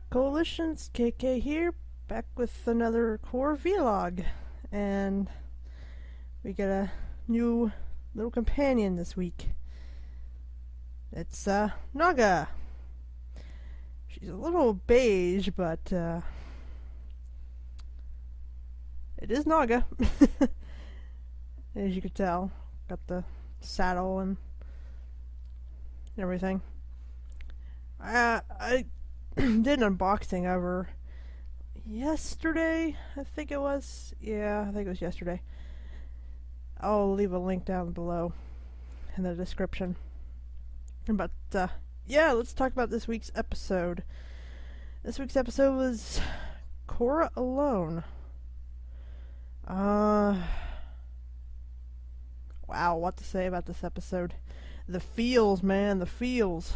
Coalitions, KK here, back with another Korra vlog, and we got a new little companion this week. It's Naga. She's a little beige, but it is Naga, as you can tell. Got the saddle and everything. I did an unboxing of her yesterday, I think it was. Yeah, I think it was yesterday. I'll leave a link down below in the description. But, yeah, let's talk about this week's episode. This week's episode was Korra Alone. Wow, what to say about this episode. The feels, man, the feels.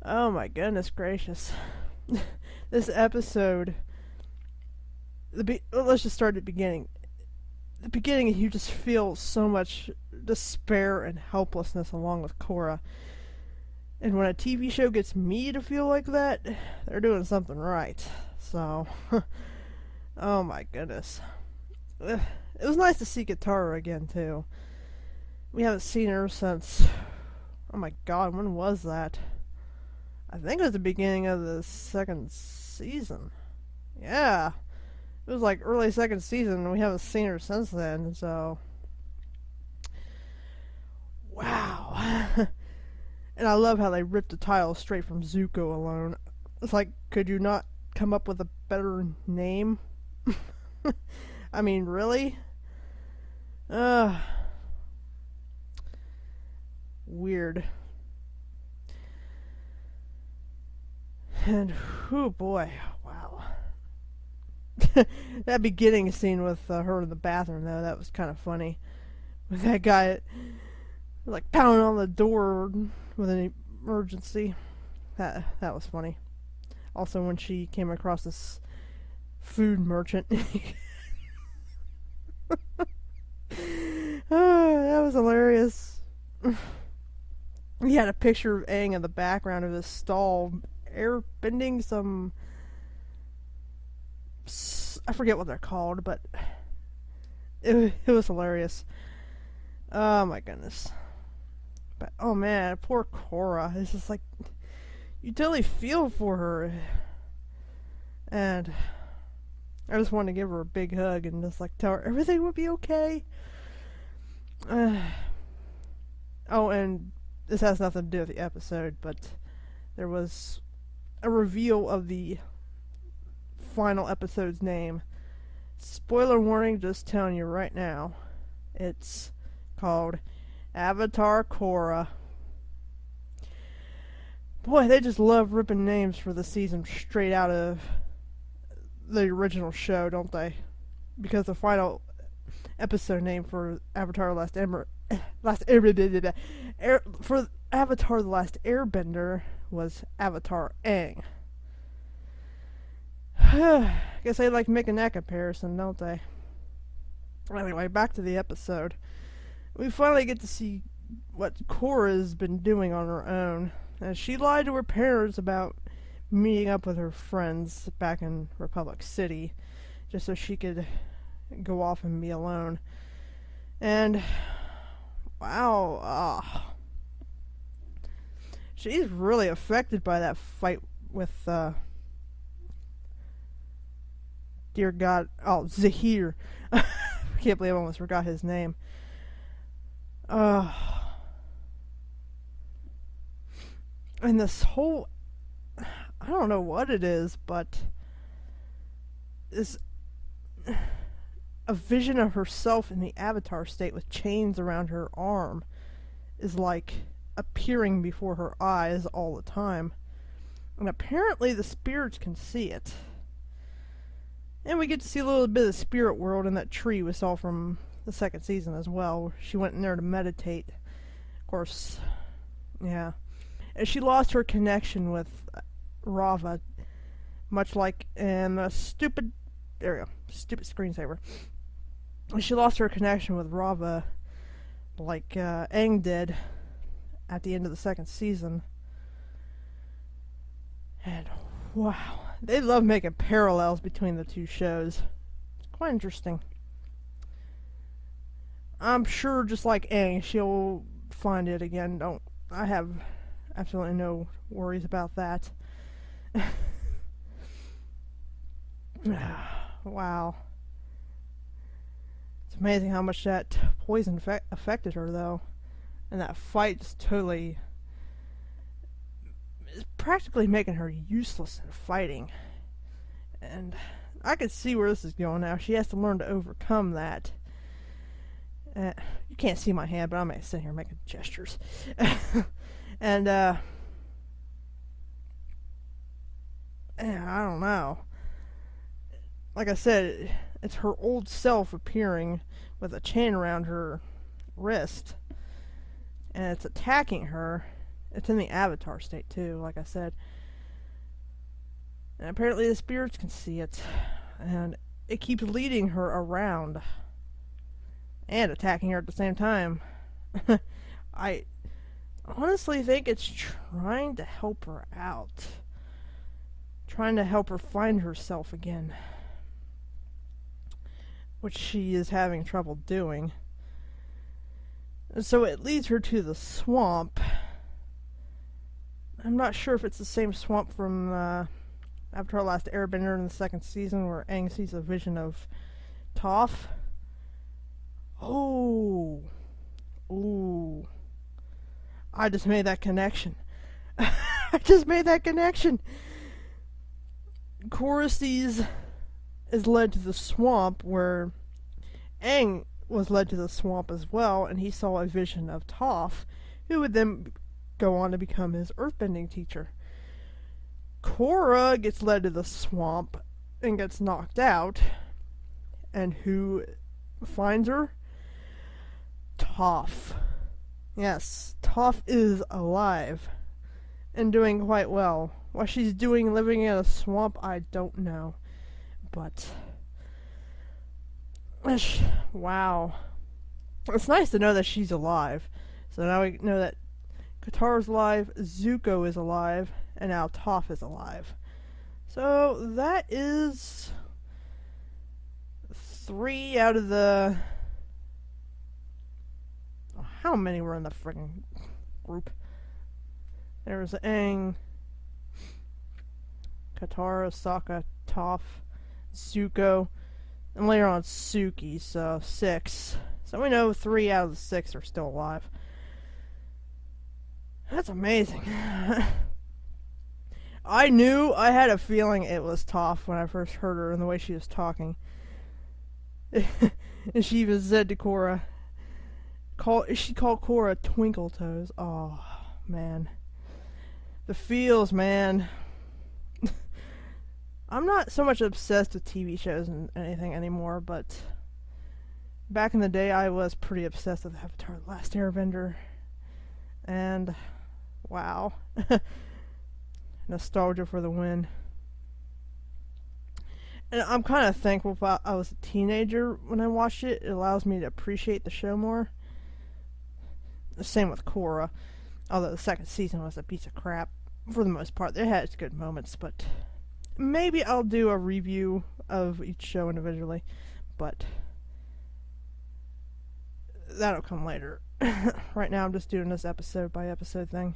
Oh my goodness gracious. This episode, let's just start at the beginning. The beginning, you just feel so much despair and helplessness along with Korra. And when a TV show gets me to feel like that, they're doing something right. So, oh my goodness. It was nice to see Katara again, too. We haven't seen her since, oh my god, when was that? I think it was the beginning of the second season. Yeah. It was like early second season, and we haven't seen her since then, so. Wow. And I love how they ripped the title straight from Zuko Alone. It's like, could you not come up with a better name? I mean, really? Weird. And, oh boy, wow. That beginning scene with her in the bathroom, though, that was kind of funny. With that guy, like, pounding on the door with an emergency. That was funny. Also, when she came across this food merchant. Oh, that was hilarious. He had a picture of Aang in the background of his stall airbending some, I forget what they're called, but it was hilarious. Oh my goodness. But oh man, poor Korra. It's just like, you totally feel for her, and I just wanted to give her a big hug and just like tell her everything would be okay. Oh, and this has nothing to do with the episode, but there was a reveal of the final episode's name. Spoiler warning, just telling you right now. It's called Avatar Korra. Boy, they just love ripping names for the season straight out of the original show, don't they? Because the final episode name for Avatar for Avatar The Last Airbender was Avatar Aang. Guess they like making that comparison, don't they? Anyway, back to the episode. We finally get to see what Korra's been doing on her own. She lied to her parents about meeting up with her friends back in Republic City, just so she could go off and be alone. And wow, she's really affected by that fight with dear God, Zahir. I can't believe I almost forgot his name. And this whole, I don't know what it is, but this a vision of herself in the Avatar state with chains around her arm is like appearing before her eyes all the time. And apparently the spirits can see it. And we get to see a little bit of the spirit world in that tree we saw from the second season as well, where she went in there to meditate. Of course, yeah. And she lost her connection with Rava, much like in the stupid screensaver. She lost her connection with Rava, like Aang did at the end of the second season. And wow, they love making parallels between the two shows. It's quite interesting. I'm sure, just like Aang, she'll find it again. I have absolutely no worries about that. Wow. It's amazing how much that poison affected her, though. And that fight just totally is practically making her useless in fighting. And I can see where this is going now. She has to learn to overcome that. You can't see my hand, but I'm sitting here making gestures. And, I don't know. Like I said, it's her old self appearing with a chain around her wrist. And it's attacking her. It's in the avatar state, too, like I said. And apparently the spirits can see it. And it keeps leading her around. And attacking her at the same time. I honestly think it's trying to help her out. Trying to help her find herself again. Which she is having trouble doing. So it leads her to the swamp. I'm not sure if it's the same swamp from Avatar: The Last Airbender in the second season where Aang sees a vision of Toph. Oh. Ooh. I just made that connection. I just made that connection. Korra is led to the swamp where Aang was led to the swamp as well, and he saw a vision of Toph, who would then go on to become his earthbending teacher. Korra gets led to the swamp and gets knocked out, and who finds her? Toph. Yes, Toph is alive and doing quite well. What she's doing living in a swamp, I don't know. But wow. It's nice to know that she's alive. So now we know that Katara's alive, Zuko is alive, and now Toph is alive. So that is 3 out of the... How many were in the friggin' group? There was Aang, Katara, Sokka, Toph, Zuko, and later on Suki, so 6. So we know 3 out of the 6 are still alive. That's amazing. I had a feeling it was Toph when I first heard her and the way she was talking. And she even said to Korra, she called Korra Twinkle Toes. Oh, man. The feels, man. I'm not so much obsessed with TV shows and anything anymore, but back in the day I was pretty obsessed with Avatar: The Last Airbender. And, wow. Nostalgia for the win. And I'm kind of thankful I was a teenager when I watched it. It allows me to appreciate the show more. The same with Korra. Although the second season was a piece of crap for the most part. It had its good moments, but maybe I'll do a review of each show individually. But that'll come later. Right now I'm just doing this episode by episode thing.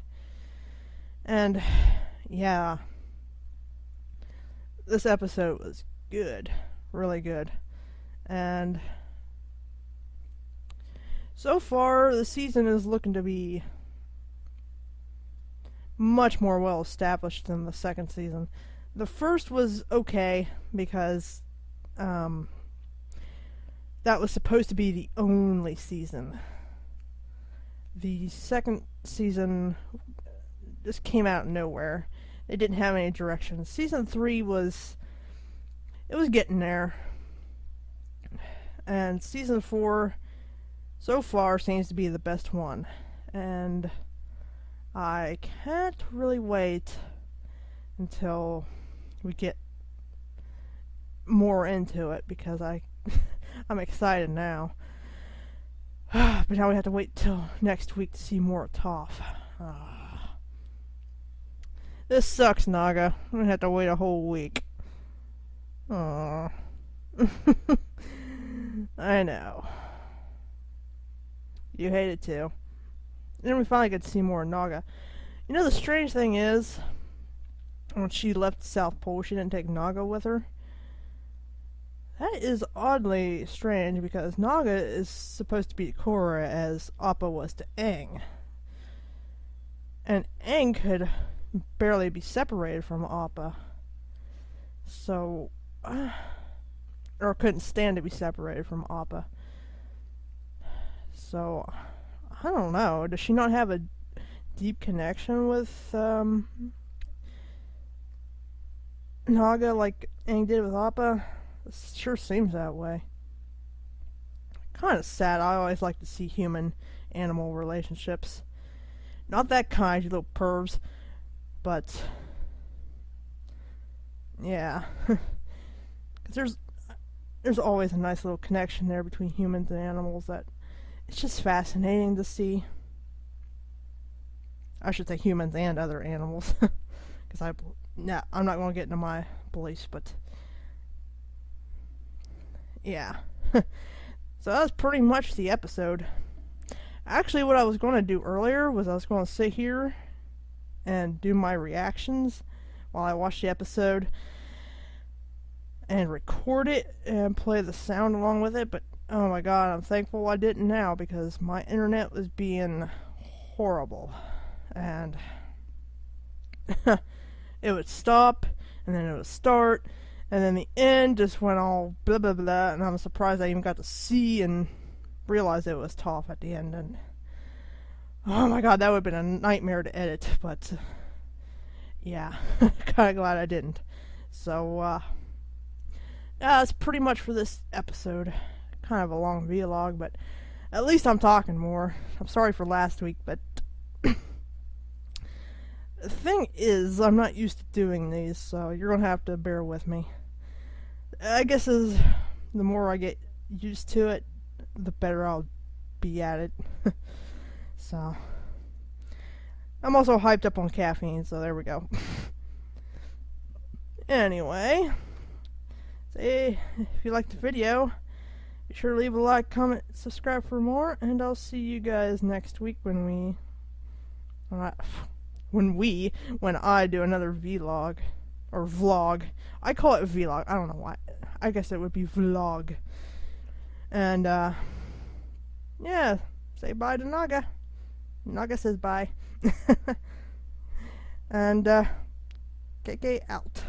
And yeah, this episode was good, really good. And so far the season is looking to be much more well established than the second season. The first was okay because that was supposed to be the only season. The second season just came out of nowhere. They didn't have any direction. Season 3 was getting there. And season 4 so far seems to be the best one. And I can't really wait until we get more into it because I'm excited now. But now we have to wait till next week to see more of Toph. This sucks, Naga. I'm gonna have to wait a whole week. Aww. I know. You hate it too. And then we finally get to see more of Naga. You know, the strange thing is, when she left the South Pole, she didn't take Naga with her. That is oddly strange because Naga is supposed to be to Korra as Appa was to Aang. And Aang could barely be separated from Appa. So, or couldn't stand to be separated from Appa. So, I don't know. Does she not have a deep connection with Naga like Aang did with Appa? It sure seems that way. Kind of sad. I always like to see human-animal relationships. Not that kind, you little pervs. But, yeah. Because there's always a nice little connection there between humans and animals that it's just fascinating to see. I should say humans and other animals. Because I'm not going to get into my beliefs, but yeah. So that was pretty much the episode. Actually, what I was going to do earlier was I was going to sit here and do my reactions while I watch the episode and record it and play the sound along with it, but oh my god, I'm thankful I didn't now because my internet was being horrible. And it would stop, and then it would start, and then the end just went all blah blah blah, and I'm surprised I even got to see and realize it was Toph at the end, and oh my god, that would have been a nightmare to edit, but yeah, kinda glad I didn't. So, that's pretty much for this episode. Kind of a long vlog, but at least I'm talking more. I'm sorry for last week, but the thing is, I'm not used to doing these, so you're gonna have to bear with me. I guess as the more I get used to it, the better I'll be at it. So, I'm also hyped up on caffeine, so there we go. Anyway, say if you liked the video, be sure to leave a like, comment, subscribe for more, and I'll see you guys next week when I do another vlog or vlog. I call it vlog. I don't know why. I guess it would be vlog. And yeah, say bye to Naga. Naga says bye. And KK out.